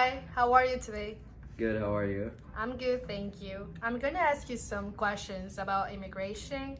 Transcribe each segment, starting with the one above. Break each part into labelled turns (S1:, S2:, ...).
S1: Hi, how are you today?
S2: Good, how are you?
S1: I'm good, thank you. I'm gonna ask you some questions about immigration.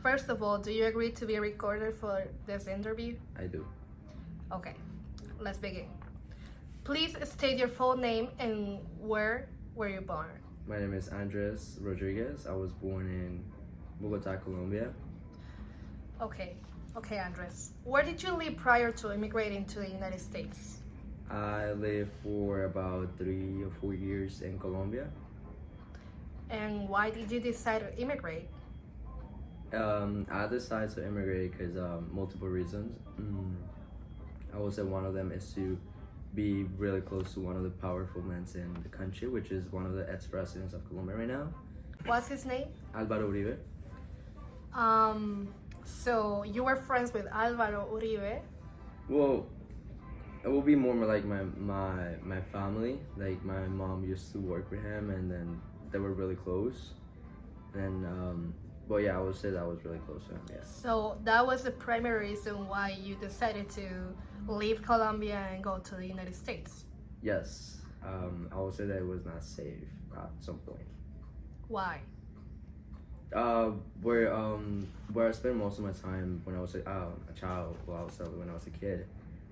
S1: First of all, do you agree to be recorded for this interview?
S2: I do.
S1: Okay, let's begin. Please state your full name and where were you born?
S2: My name is Andres Rodriguez. I was born in Bogota, Colombia.
S1: Okay, Andres. Where did you live prior to immigrating to the United States?
S2: I lived for about 3 or 4 years in Colombia.
S1: And why did you decide to immigrate?
S2: I decided to immigrate because multiple reasons. I would say one of them is to be really close to one of the powerful men in the country, which is one of the ex-presidents of Colombia right now,
S1: What's his name?
S2: Álvaro Uribe.
S1: So you were friends with Alvaro Uribe.
S2: Well, it will be more like my family. Like my mom used to work with him, and then they were really close. And but yeah, I would say that I was really close to him. Yes.
S1: So that was the primary reason why you decided to leave Colombia and go to the United States.
S2: Yes. I would say that it was not safe at some point.
S1: Why?
S2: Where I spent most of my time when I was a child, when I was a kid,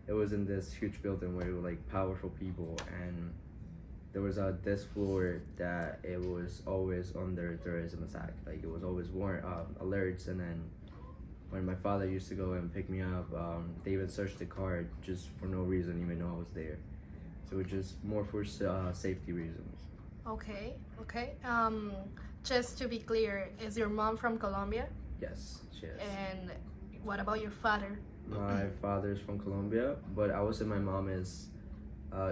S2: it was in this huge building where it was like powerful people, and there was this floor that it was always under terrorism attack. Like it was always warrant alerts, and then when my father used to go and pick me up, they even searched the car just for no reason, even though I was there. So it was just more for safety reasons.
S1: Okay. Just to be clear, is your mom from Colombia?
S2: Yes, she is.
S1: And what about your father?
S2: My father's from Colombia, but I would say my mom is,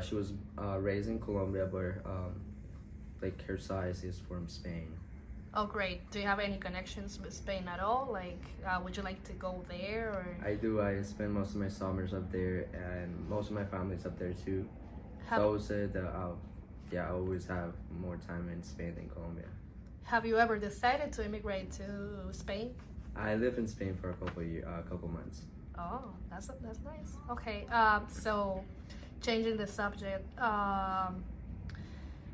S2: she was raised in Colombia, but like her size is from Spain.
S1: Oh, great. Do you have any connections with Spain at all? Like, would you like to go there or?
S2: I do. I spend most of my summers up there, and most of my family's up there too.
S1: Have,
S2: So I would say that I always have more time in Spain than Colombia.
S1: have you ever decided to immigrate to Spain?
S2: I lived in Spain for a couple months.
S1: Oh, that's nice. Okay. So changing the subject.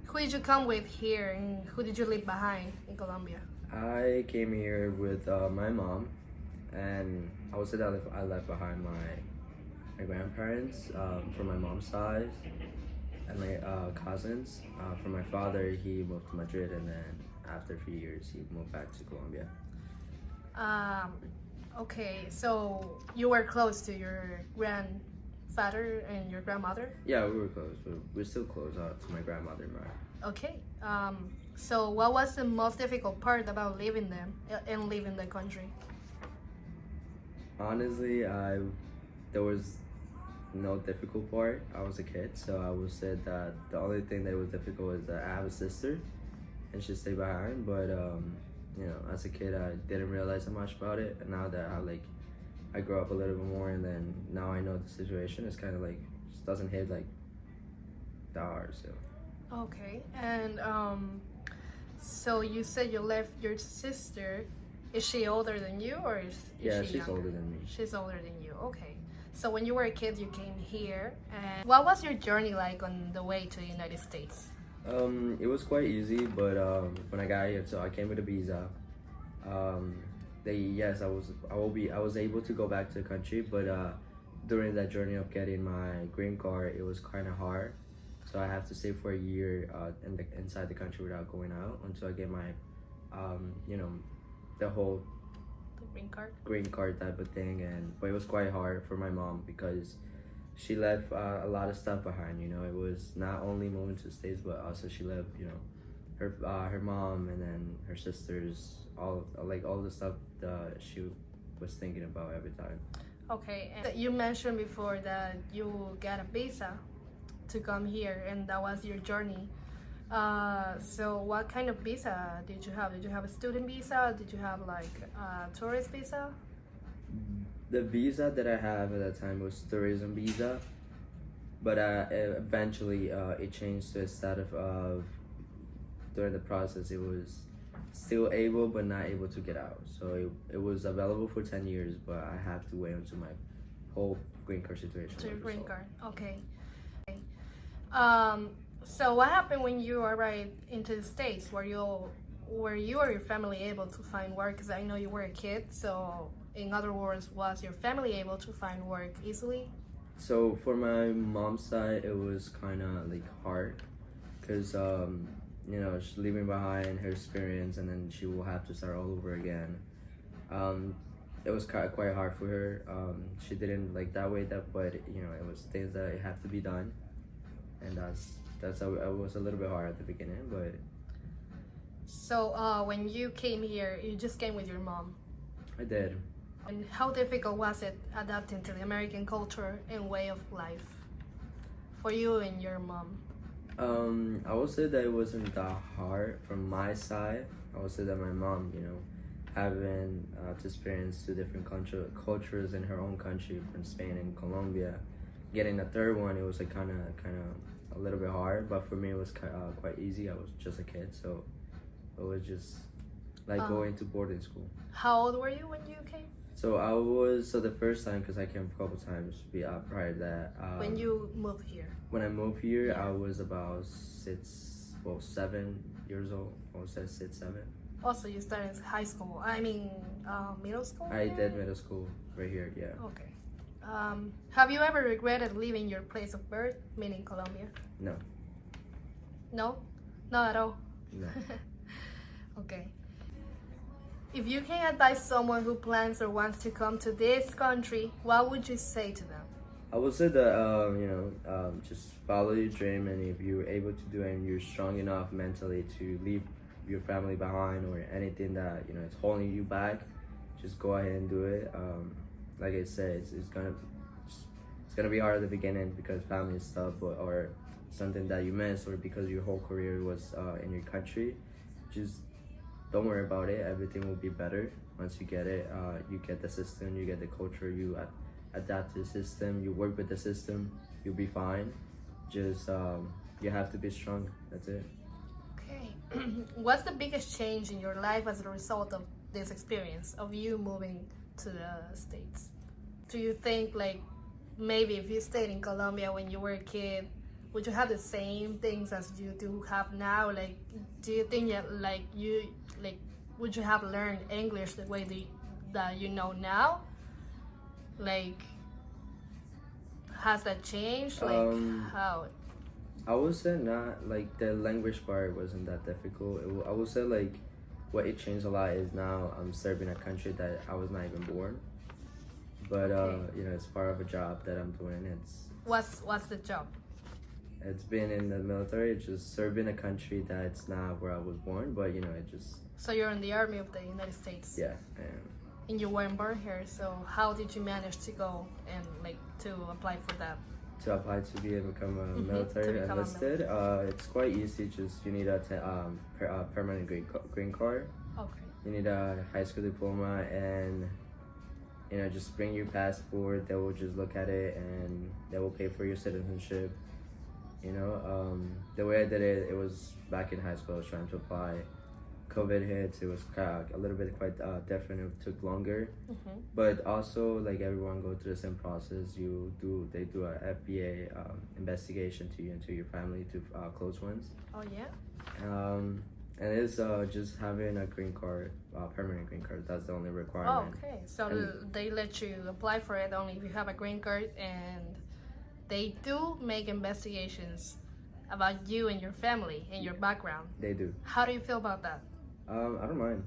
S1: Who did you come with here, and who did you leave behind in Colombia?
S2: I came here with my mom, and I would say that I left behind my grandparents from my mom's side, and my cousins. From my father, he moved to Madrid, and then after a few years, he moved back to Colombia.
S1: Okay, so you were close to your grandfather and your grandmother?
S2: Yeah, we were close, but we're still close to my grandmother and
S1: Okay. So what was the most difficult part about leaving them and leaving the country?
S2: honestly, there was no difficult part. I was a kid, so I would say that the only thing that was difficult is that I have a sister, and she stayed behind. But as a kid, I didn't realize so much about it. And now that I grow up a little bit more, and then now I know the situation, it's kind of like just doesn't hit like that hard. So
S1: Okay, and so you said you left your sister. Is she older than you, or is
S2: yeah,
S1: she
S2: she's
S1: younger?
S2: older than me.
S1: She's older than you. Okay. So when you were a kid, you came here, and what was your journey like on the way to the United States?
S2: It was quite easy, but when I got here, so I came with a visa. I was able to go back to the country, but during that journey of getting my green card, it was kind of hard. So I have to stay for a year inside the country without going out until I get my, the whole
S1: The green card.
S2: green card type of thing. But it was quite hard for my mom because she left a lot of stuff behind. It was not only moving to the States, but also she left her mom, and then her sisters, all the stuff that she was thinking about every time.
S1: Okay, and you mentioned before that you got a visa to come here, and that was your journey. So what kind of visa did you have? Did you have a student visa? Did you have like a tourist visa?
S2: The visa that I have at that time was tourism visa, but eventually it changed to a status of during the process it was still able but not able to get out. So it was available for 10 years, but I have to wait until my whole green card situation
S1: To your
S2: was
S1: green
S2: resolved.
S1: card. Okay. Um, so what happened when you arrived into the States? Were you or your family able to find work? Because I know you were a kid. So in other words, was your family able to find work easily?
S2: So for my mom's side, it was kind of like hard, cause she's leaving behind her experience, and then she will have to start all over again. Um, it was quite hard for her. She didn't like that way that, but it was things that have to be done, and that's how it was a little bit hard at the beginning, but
S1: So when you came here, you just came with your mom.
S2: I did.
S1: And how difficult was it adapting to the American culture and way of life for you and your mom?
S2: I would say that it wasn't that hard from my side. I would say that my mom, having to experience two different cultures in her own country, from Spain and Colombia, getting a third one, it was like kind of a little bit hard. But for me, it was quite easy. I was just a kid, so it was just like going to boarding school.
S1: How old were you when you came?
S2: So the first time, because I came a couple times prior to that.
S1: When you moved here?
S2: When I moved here,
S1: Yeah.
S2: I was about 7 years old. I was at 6, 7.
S1: Also, you started high school. Middle school?
S2: I
S1: here?
S2: did middle school right here, yeah.
S1: Okay. Have you ever regretted leaving your place of birth, meaning Colombia?
S2: No,
S1: No? Not at all?
S2: no.
S1: Okay. If you can advise someone who plans or wants to come to this country, what would you say to them?
S2: I would say that, just follow your dream, and if you're able to do it and you're strong enough mentally to leave your family behind or anything that, it's holding you back, just go ahead and do it. Like I said, it's gonna be hard at the beginning because family stuff, or something that you miss, or because your whole career was in your country. Just don't worry about it. Everything will be better once you get it. You get the system, you get the culture, you adapt to the system, you work with the system, you'll be fine. Just you have to be strong. That's it.
S1: Okay. What's the biggest change in your life as a result of this experience of you moving to the States? Do you think like maybe if you stayed in Colombia when you were a kid, would you have the same things as you do have now? Like, do you think that would you have learned English the way that you know now? Like, has that changed? Like, how?
S2: I would say not. Like the language part wasn't that difficult. I would say like what it changed a lot is now I'm serving a country that I was not even born. But
S1: Okay.
S2: it's part of a job that I'm doing.
S1: What's the job?
S2: It's been in the military, just serving a country that's not where I was born, but it just,
S1: So you're in the army of the United States.
S2: yeah, I am.
S1: And you weren't born here. So how did you manage to go and like to apply for that?
S2: To apply to become a
S1: To
S2: military
S1: become a
S2: enlisted, it's quite easy. Just you need a permanent green card.
S1: Okay.
S2: You need a high school diploma, and just bring your passport. They will just look at it and they will pay for your citizenship. The way I did it, it was back in high school. I was trying to apply. COVID hit. It was a little bit quite different. It took longer, but also like everyone go through the same process. They do a FBA investigation to you and to your family, to close ones.
S1: Oh yeah.
S2: And it's just having a green card, permanent green card. That's the only
S1: Oh,
S2: requirement.
S1: okay. So
S2: And-
S1: they let you apply for it only if you have a green card, and they do make investigations about you and your family and your background.
S2: They do.
S1: How do you feel about that?
S2: I don't mind.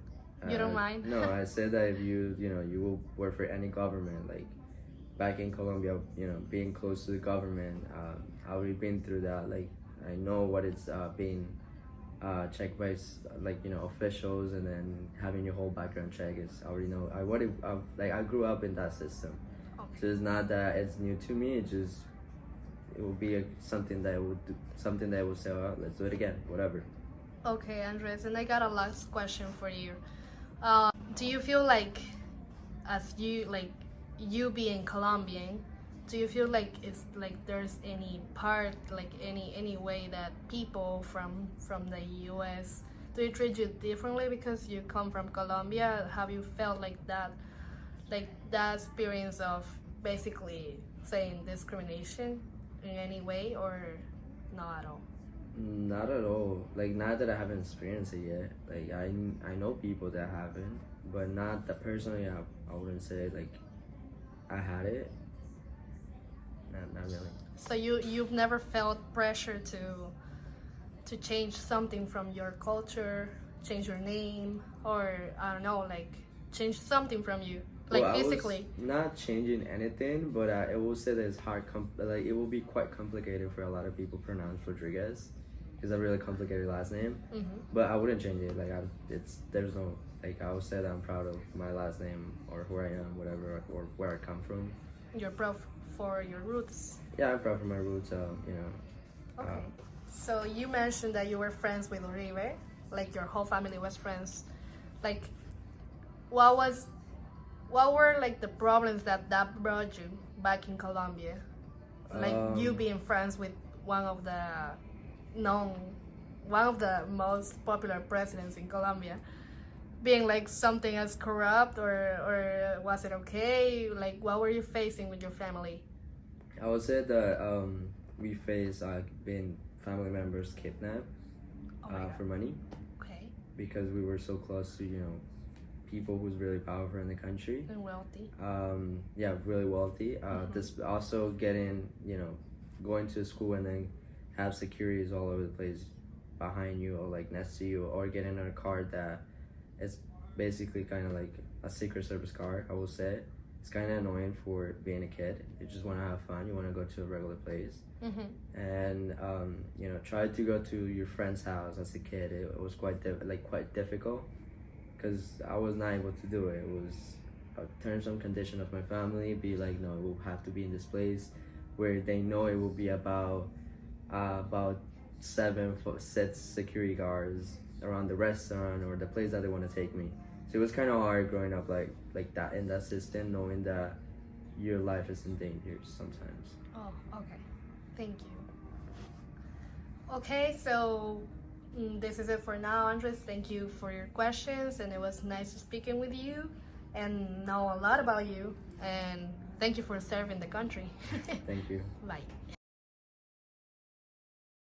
S1: You don't mind?
S2: No, I said that if you will work for any government, like back in Colombia, being close to the government, I already been through that. Like I know what it's being checked by officials, and then having your whole background check is I already know. I grew up in that system,
S1: Okay.
S2: so it's not that it's new to me. It will be something that I will say, oh, let's do it again, whatever.
S1: Okay, Andres, and I got a last question for you. Do you feel like, as you being Colombian, do you feel like it's like there's any part, like any way that people from the U.S. do you treat you differently because you come from Colombia? Have you felt like that experience of basically saying discrimination in any way, or not at all?
S2: Not at all. Like, not that I haven't experienced it yet. Like, I know people that haven't, but not that personally. I wouldn't say like I had it. Not really.
S1: So you've never felt pressure to change something from your culture, change your name, or I don't know, like change something from you, like
S2: Well, I was
S1: physically.
S2: not changing anything, but I will say that it's hard. Like, it will be quite complicated for a lot of people pronounce Rodriguez, because a really complicated last name.
S1: Mm-hmm.
S2: But I wouldn't change it. Like, there's no, like, I would say that I'm proud of my last name or who I am, whatever, or where I come from.
S1: You're proud for your roots.
S2: Yeah, I'm proud of my roots. You know.
S1: Okay. So you mentioned that you were friends with Uribe, like your whole family was friends. Like, what were like the problems that brought you back in Colombia? Like you being friends with one of the most popular presidents in Colombia, being like something as corrupt, or was it okay? Like, what were you facing with your family?
S2: I would say that we faced being family members kidnapped
S1: Oh my God.
S2: for money,
S1: Okay.
S2: because we were so close to, you know, people who's really powerful in the country.
S1: And wealthy.
S2: Yeah, really wealthy. This also getting, you know, going to school and then have securities all over the place behind you or like next to you, or getting in a car that is basically kind of like a Secret Service car. I will say it's kind of annoying for being a kid. You just want to have fun. You want to go to a regular place.
S1: Mm-hmm.
S2: And you know, try to go to your friend's house as a kid. It was quite difficult, because I was not able to do it. It was a terms and condition of my family. Be like, no, it will have to be in this place where they know it will be about 6 security guards around the restaurant or the place that they want to take me. So it was kind of hard growing up like that in that system, knowing that your life is in danger sometimes.
S1: Oh, okay. Thank you. Okay, so this is it for now, Andres. Thank you for your questions, and it was nice speaking with you and know a lot about you. And thank you for serving the country.
S2: Thank you.
S1: Bye.